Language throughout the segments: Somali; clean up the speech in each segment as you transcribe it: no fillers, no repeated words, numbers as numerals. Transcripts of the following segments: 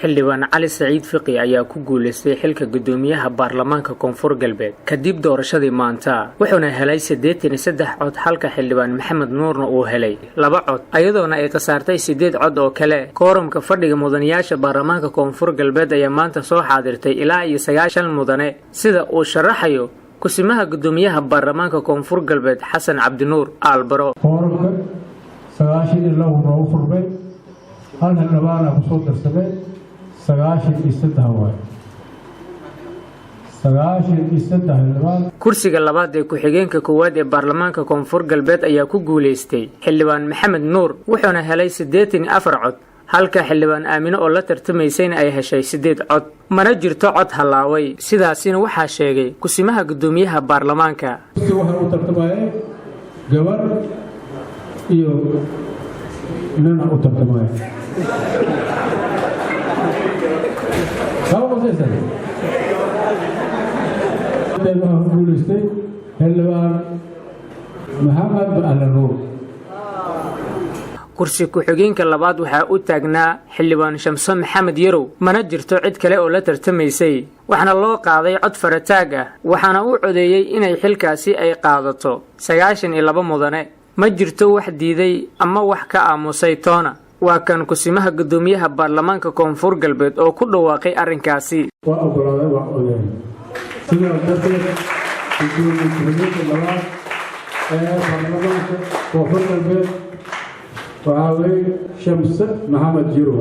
xildhibaan cali saciid fiqi ayaa ku guuleystay xilka gudoomiyaha baarlamaanka koonfur galbeed kadib doorashadii maanta wuxuuna helay 83 cod halka xildhibaan maxamed nuurna uu helay 2 cod ayadoona ay qasaartay 8 cod oo kale kooramka fadhiga mudanayaasha baarlamaanka koonfur galbeed ayaa maanta soo xaadirtay ilaa 9 mudane sida uu sharaxayo kusimaha gudoomiyaha baarlamaanka koonfur galbeed xasan cabdinuur albaro kooramka 92 noo furmay hal xildhibaan ku soo darsamay 93 waay 93 xildhibaan kursiga labaad ee ku-xigeenka koowaad ee baarlamaanka koonfur galbeed ayaa ku guuleystay xildhibaan maxamed nuur wuxuuna helay 84 cod halka xildhibaan aamino oo la tartamaysayna ay heshay 8 cod mana jirto cod halaaway sidaasina waxaa sheegay kusimaha gudoomiyaha baarlamaanka waxa uu tartamayay gabar iyo nina u tartamay kursi ku-xigeenka labaad waxaa u taagnaa xildhibaan shamso maxamed yarow mana jirto cid kale oo la tartamaysay waxaana loo qaaday cod farataag ah waxaana uu codeeyey inay xilkaasi ay qaadato 92 mudane ma jirto wax diiday ama wax ka aamusay toona waa kan kusimaha gudoomiyaha baarlamaanka koonfur galbeed oo ku dhawaaqay arrinkaasi waa ogolaaday wax odeyn sidoo kale gudoomiyaha labaad ee baarlamaanka koonfur galbeed waxaa shamse maxamed yarow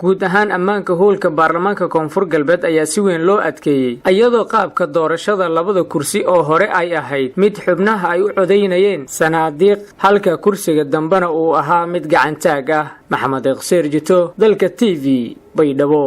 guud ahaan ammaanka howlka baarlamaanka koonfur galbeed ayaa si weyn loo adkeeyey iyadoo qaabka doorashada labada kursi oo hore ay ahayd mid xubnaha ay u codeynayeen sanaadiiq halka kursiga dambena uu ahaa mid gacantaag ah maxamed iqseer jito dalka TV baydhabo.